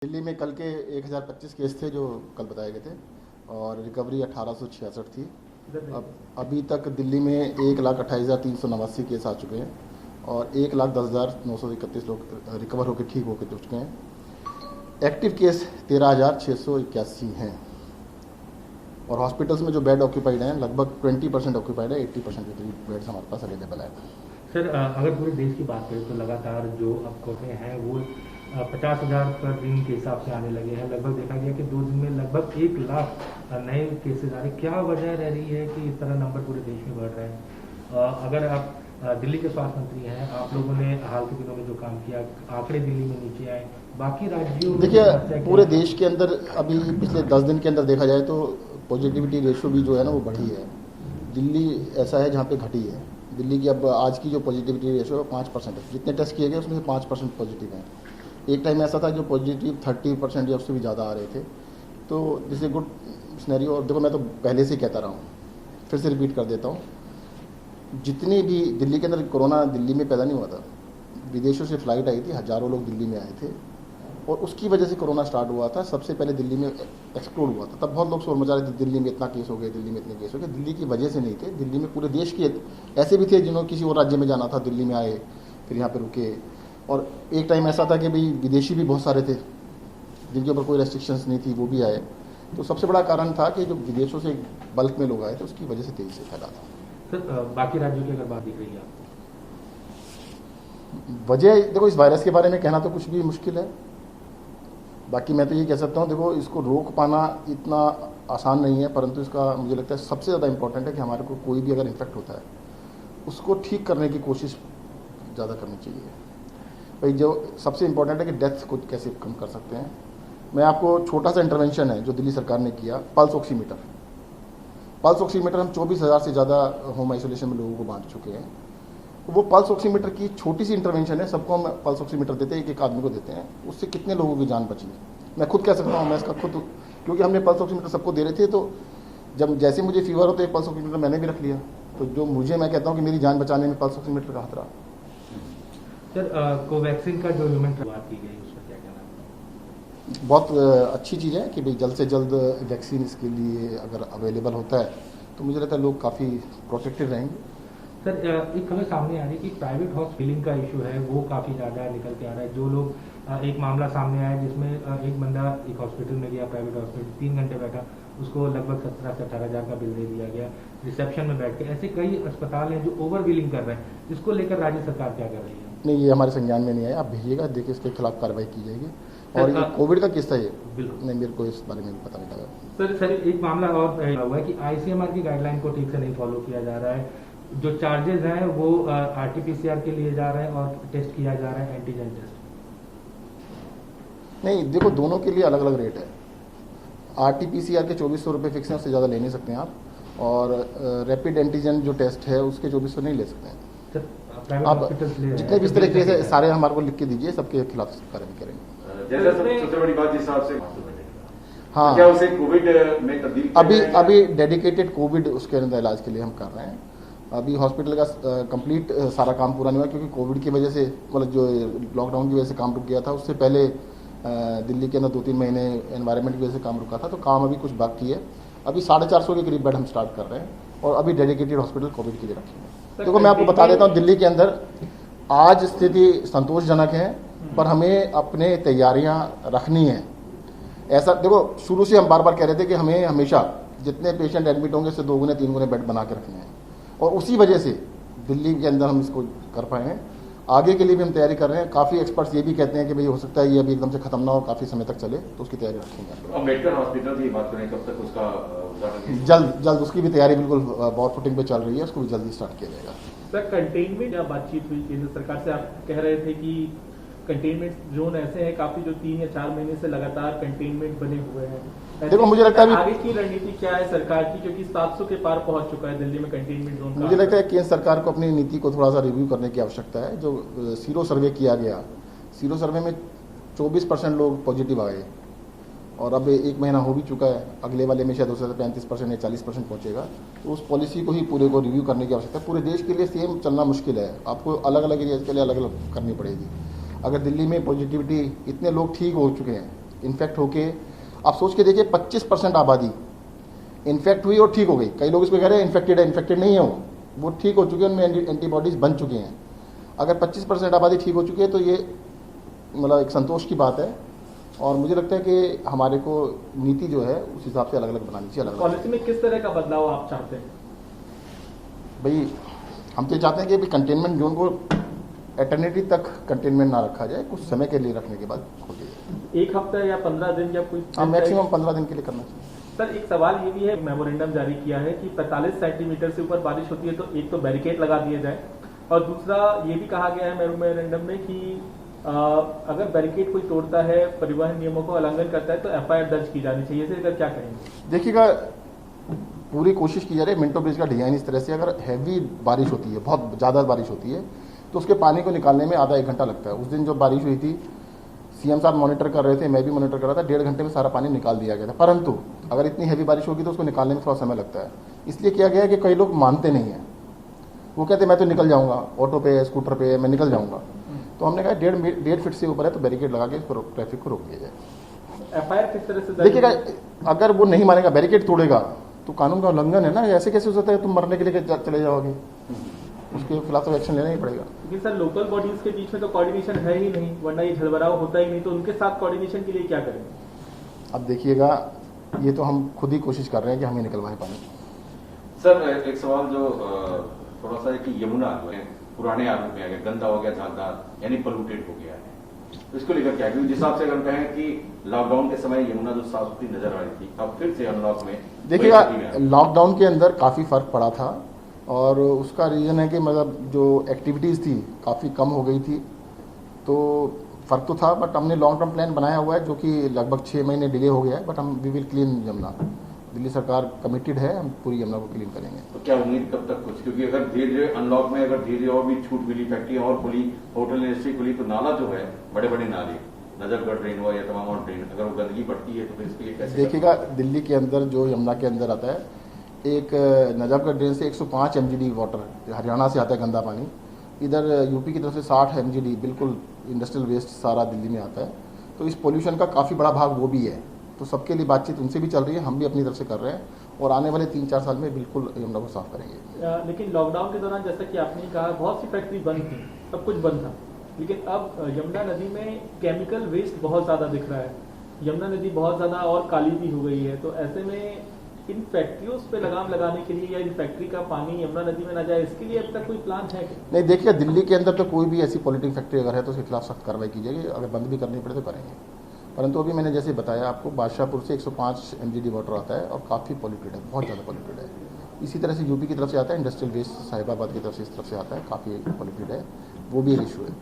दिल्ली में कल के 1025 केस थे जो कल बताए गए थे और रिकवरी 1866 थी। अभी तक दिल्ली में 1,28,389 केस आ चुके हैं और 1,10,931 लोग रिकवर होकर ठीक होकर चुके हैं। एक्टिव केस 13,681 हैं और हॉस्पिटल्स में जो बेड ऑक्यूपाइड हैं लगभग 20% ऑक्यूपाइड है। 80% के करीब बेड्स हमारे पास अवेलेबल है। सर, अगर पूरे देश की बात करें तो लगातार जो अब कोटे हैं वो 50,000 पर दिन के हिसाब से आने लगे हैं। लगभग देखा गया कि 2 दिन में लगभग 1 लाख नए केसेज आ रहे। क्या वजह रह रही है कि इस तरह नंबर पूरे देश में बढ़ रहे हैं? अगर आप दिल्ली के स्वास्थ्य मंत्री हैं, आप लोगों ने हाल के दिनों में जो काम किया, आंकड़े दिल्ली में नीचे आए, बाकी राज्यों में देखिए पूरे देश के अंदर अभी पिछले 10 दिन के अंदर देखा जाए तो पॉजिटिविटी रेशियो भी जो है ना वो बढ़ी है। दिल्ली ऐसा है जहाँ पे घटी है। दिल्ली की अब आज की जो पॉजिटिविटी रेशियो है 5% है। जितने टेस्ट किए गए उसमें से 5% पॉजिटिव हैं। एक टाइम ऐसा था जो पॉजिटिव 30% या उससे भी ज़्यादा आ रहे थे। तो दिस ए गुड सिनेरियो। और देखो मैं तो पहले से ही कहता रहा हूँ, फिर से रिपीट कर देता हूँ, जितनी भी दिल्ली के अंदर कोरोना दिल्ली में पैदा नहीं हुआ था, विदेशों से फ्लाइट आई थी, हज़ारों लोग दिल्ली में आए थे और उसकी वजह से कोरोना स्टार्ट हुआ था। सबसे पहले दिल्ली में एक्सप्लोड हुआ था। तब बहुत लोग शोर मचा रहे थे दिल्ली में इतना केस हो गए, दिल्ली में इतने केस हो गए। दिल्ली की वजह से नहीं थे, दिल्ली में पूरे देश के ऐसे भी थे जिन्होंने किसी और राज्य में जाना था, दिल्ली में आए, फिर यहाँ पे रुके। और एक टाइम ऐसा था कि भाई विदेशी भी बहुत सारे थे जिनके ऊपर कोई रेस्ट्रिक्शंस नहीं थी, वो भी आए। तो सबसे बड़ा कारण था कि जो विदेशों से बल्क में लोग आए थे उसकी वजह से तेजी से फैला था। सर, बाकी राज्यों की अगर बात दिख रही है आपको, वजह देखो इस वायरस के बारे में कहना तो कुछ भी मुश्किल है। बाकी मैं तो ये कह सकता हूँ, देखो इसको रोक पाना इतना आसान नहीं है, परंतु इसका मुझे लगता है सबसे ज़्यादा इंपॉर्टेंट है कि हमारे को कोई भी अगर इन्फेक्ट होता है उसको ठीक करने की कोशिश ज़्यादा करनी चाहिए। भाई जो सबसे इंपॉर्टेंट है कि डेथ को कैसे कम कर सकते हैं। मैं आपको छोटा सा इंटरवेंशन है जो दिल्ली सरकार ने किया, पल्स ऑक्सीमीटर। पल्स ऑक्सीमीटर हम 24,000 से ज़्यादा होम आइसोलेशन में लोगों को बांट चुके हैं। वो पल्स ऑक्सीमीटर की छोटी सी इंटरवेंशन है, सबको हम पल्स ऑक्सीमीटर देते हैं, एक आदमी को देते हैं, उससे कितने लोगों की जान बची। मैं खुद कह सकता हूँ, मैं इसका खुद, क्योंकि हमने पल्स ऑक्सीमीटर सबको दे रहे थे, तो जब जैसे मुझे फीवर हो तो एक पल्स ऑक्सीमीटर मैंने भी रख लिया। तो जो मुझे, मैं कहता हूँ कि मेरी जान बचाने में पल्स ऑक्सीमीटर का हाथ रहा। सर, कोवैक्सीन का जो ह्यूमन बात की गई उसका क्या कहना है? बहुत अच्छी चीज़ है कि भाई जल्द से जल्द वैक्सीन इसके लिए अगर अवेलेबल होता है तो मुझे लगता है लोग काफ़ी प्रोटेक्टेड रहेंगे। सर, एक खबर सामने आ रही है कि प्राइवेट हॉस्पिटलिंग का इशू है वो काफ़ी ज़्यादा निकल के आ रहा है। जो लोग, एक मामला सामने आया जिसमें एक बंदा एक हॉस्पिटल में गया, प्राइवेट हॉस्पिटल, 3 घंटे बैठा, उसको लगभग 17 से 18,000 का बिल दे दिया गया रिसेप्शन में बैठ के। ऐसे कई अस्पताल हैं जो ओवर बिलिंग कर रहे हैं। इसको लेकर राज्य सरकार क्या कर रही है? नहीं, ये हमारे संज्ञान में नहीं आया। आप भेजिएगा, देखिए इसके खिलाफ कार्रवाई की जाएगी। और ये कोविड का किस्सा है, नहीं मेरे को इस बारे में पता नहीं लगा। सर, एक मामला और हुआ है कि ICMR की गाइडलाइन को ठीक से नहीं फॉलो किया जा रहा है। जो चार्जेस हैं वो RT-PCR के लिए जा रहे हैं और टेस्ट किया जा रहा है एंटीजन टेस्ट। नहीं देखो, दोनों के लिए अलग अलग रेट है। RT-PCR के 2400 रुपये फिक्स हैं, उससे ज़्यादा ले नहीं सकते हैं आप। और रैपिड एंटीजन जो टेस्ट है उसके 2400 नहीं ले सकते हैं। आप जितने भी इस तरह के सारे हमारे को लिख के दीजिए, सबके खिलाफ कार्रवाई करेंगे। जैसा सबसे बड़ी बात जिस हिसाब से, हाँ, क्या उसे कोविड में तब्दील अभी डेडिकेटेड कोविड उसके अंदर इलाज के लिए हम कर रहे हैं। अभी हॉस्पिटल का कंप्लीट सारा काम पूरा नहीं हुआ क्योंकि कोविड की वजह से, मतलब जो लॉकडाउन की वजह से काम रुक गया था। उससे पहले दिल्ली के अंदर 2-3 महीने एनवायरनमेंट की वजह से काम रुका था, तो काम अभी कुछ बाकी है। अभी 450 के करीब बेड हम स्टार्ट कर रहे हैं और अभी डेडिकेटेड हॉस्पिटल कोविड के लिए रखेंगे। देखो मैं आपको बता देता हूँ, दिल्ली के अंदर आज स्थिति संतोषजनक है, पर हमें अपने तैयारियां रखनी है। ऐसा देखो, शुरू से हम बार बार कह रहे थे कि हमें हमेशा जितने पेशेंट एडमिट होंगे उससे 2 गुने 3 गुने बेड बना के रखने हैं और उसी वजह से दिल्ली के अंदर हम इसको कर पाए हैं। आगे के लिए भी हम तैयारी कर रहे हैं। काफ़ी एक्सपर्ट्स ये भी कहते हैं कि भाई हो सकता है ये अभी एकदम से खत्म ना हो, काफ़ी समय तक चले, तो उसकी तैयारी रखेंगे। अम्बेडकर हॉस्पिटल की बात करें, कब तक उसका उद्घाटन? जल्द उसकी भी तैयारी बिल्कुल बॉर फुटिंग पे चल रही है, उसको भी जल्दी स्टार्ट किया जाएगा। सर, कंटेनमेंट या बातचीत हुई केंद्र सरकार से, आप कह रहे थे कि कंटेनमेंट जोन ऐसे हैं काफी जो 3 या 4 महीने से लगातार कंटेनमेंट बने हुए हैं। देखो मुझे लगता है आगे की रणनीति क्या है सरकार की, क्योंकि 700 के पार पहुंच चुका है दिल्ली में कंटेनमेंट जोन का। मुझे लगता है केंद्र सरकार को अपनी नीति को थोड़ा सा रिव्यू करने की आवश्यकता है। जो सीरो सर्वे किया गया, सीरो सर्वे में 24% लोग पॉजिटिव आए और अब 1 महीना हो भी चुका है। अगले वाले में शायद हो सकता है 35% या 40% पहुंचेगा। तो उस पॉलिसी को ही पूरे को रिव्यू करने की आवश्यकता है। पूरे देश के लिए सेम चलना मुश्किल है, आपको अलग अलग एरियाज के लिए अलग अलग करनी पड़ेगी। अगर दिल्ली में पॉजिटिविटी, इतने लोग ठीक हो चुके हैं इन्फेक्ट होके आप सोच के देखिए 25% आबादी इन्फेक्ट हुई और ठीक हो गई। कई लोग इसको कह रहे हैं इन्फेक्टेड है, इन्फेक्टेड नहीं है, वो ठीक हो चुके हैं, उनमें एंटीबॉडीज बन चुके हैं। अगर 25% आबादी ठीक हो चुकी है तो ये मतलब एक संतोष की बात है। और मुझे लगता है कि हमारे को नीति जो है उस हिसाब से अलग अलग बनानी चाहिए। अलग अलग पॉलिसी में किस तरह का बदलाव आप चाहते हैं? भाई हम तो ये चाहते हैं कि कंटेनमेंट जोन को एटर्निटी तक कंटेनमेंट ना रखा जाए, कुछ समय के लिए रखने के बाद खोल दिया जाए। एक हफ्ता या 15 दिन या कोई मैक्सिमम 15 दिन के लिए करना चाहिए। सर एक सवाल ये भी है, मेमोरेंडम जारी किया है कि 45 सेंटीमीटर से ऊपर बारिश होती है तो एक तो बैरिकेड लगा दिया जाए, और दूसरा ये भी कहा गया है मेमोरेंडम में कि अगर बैरिकेड कोई तोड़ता है, परिवहन नियमों को उल्लंघन करता है तो एफआईआर दर्ज की जानी चाहिए। इसे लेकर क्या करेंगे? देखिएगा, पूरी कोशिश की जा रही है मिंटो ब्रिज का डिजाइन इस तरह से, अगर हैवी बारिश होती है, बहुत ज़्यादा बारिश होती है, तो उसके पानी को निकालने में आधा 1 घंटा लगता है। उस दिन जो बारिश हुई थी, सीएम साहब मॉनिटर कर रहे थे, मैं भी मॉनिटर कर रहा था, 1.5 घंटे में सारा पानी निकाल दिया गया था। परंतु अगर इतनी हैवी बारिश होगी तो उसको निकालने में थोड़ा समय लगता है। इसलिए किया गया है कि कई लोग मानते नहीं हैं, वो कहते मैं तो निकल जाऊंगा, ऑटो पे स्कूटर पे मैं निकल जाऊंगा। तो हमने कहा 1.5 फीट से ऊपर है तो बैरिकेड लगा के इसको ट्रैफिक को रोक दिया जाए। एफआईआर किस तरह से? देखिएगा, अगर वो नहीं मानेगा, बैरिकेड तोड़ेगा, तो कानून का उल्लंघन है ना। ऐसे कैसे हो सकता है तुम मरने के लिए चले जाओगे? उसके खिलाफ तो एक्शन लेना ही पड़ेगा। लेकिन सर लोकल बॉडीज के बीच में तो कोऑर्डिनेशन है ही नहीं, वरना ये झलबराव होता ही नहीं, तो उनके साथ कोऑर्डिनेशन के लिए क्या करेंगे? अब देखिएगा, ये तो हम खुद ही कोशिश कर रहे हैं कि हम ही निकलवाएं पानी। सर एक सवाल जो थोड़ा सा है कि यमुना जो है पुराने आरोप में आ गया, गंदा हो गया, झागदार यानी पोल्यूटेड हो गया है, तो इसको लेकर क्या? क्योंकि जिस हिसाब से अगर कहें कि लॉकडाउन के समय यमुना जो साफ सुथरी नजर आ रही थी, अब फिर से अनलॉक में देखिएगा, लॉकडाउन के अंदर काफ़ी फर्क पड़ा था, और उसका रीज़न है कि मतलब जो एक्टिविटीज़ थी काफ़ी कम हो गई थी, तो फ़र्क तो था। बट हमने लॉन्ग टर्म प्लान बनाया हुआ है जो कि लगभग 6 महीने डिले हो गया है, बट हम we will clean Yamuna. Delhi सरकार कमिटेड है, हम पूरी यमुना को क्लीन करेंगे। तो क्या उम्मीद कब तक कुछ? क्योंकि अगर धीरे धीरे अनलॉक में अगर धीरे धीरे और भी छूट मिली, फैक्ट्री और खुली, होटल इंडस्ट्री खुली, तो नाला जो है, बड़े बड़े नाले, नजरगढ़ ड्रेन हुआ या तमाम और ड्रेन, अगर वो गंदगी बढ़ती है तो फिर इसके लिए कैसे? देखिएगा, दिल्ली के अंदर जो यमुना के अंदर आता है, एक नजफगढ़ ड्रेन से 105 MGD वाटर हरियाणा से आता है गंदा पानी, इधर यूपी की तरफ से 60 MGD बिल्कुल इंडस्ट्रियल वेस्ट सारा दिल्ली में आता है। तो इस पोल्यूशन का काफ़ी बड़ा भाग वो भी है। तो सबके लिए बातचीत उनसे भी चल रही है, हम भी अपनी तरफ से कर रहे हैं, और आने वाले 3-4 साल में बिल्कुल यमुना को साफ करेंगे। लेकिन लॉकडाउन के दौरान जैसा कि आपने कहा, बहुत सी फैक्ट्री बंद थी, सब कुछ बंद था, लेकिन अब यमुना नदी में केमिकल वेस्ट बहुत ज़्यादा दिख रहा है, यमुना नदी बहुत ज़्यादा और काली भी हो गई है। तो ऐसे में इन फैक्ट्रियों पे लगाम लगाने के लिए या इन फैक्ट्री का पानी यमुना नदी में ना जाए, इसके लिए अब तक कोई प्लान है क्या? नहीं, देखिए, दिल्ली के अंदर तो कोई भी ऐसी पॉलिटिक फैक्ट्री अगर है तो उसके खिलाफ सख्त कार्रवाई की जाएगी। अगर बंद भी करनी पड़े तो करेंगे। परंतु अभी मैंने जैसे बताया आपको, बादशाहपुर से 105 MGD वाटर आता है और काफ़ी पॉल्यूटेड है, बहुत ज़्यादा पॉल्यूटेड है। इसी तरह से यूपी की तरफ से आता है, इंडस्ट्रियल वेस्ट साहिबाबाद की तरफ से इस तरफ से आता है, काफ़ी पॉल्यूटेड है, वो भी एक इशू है।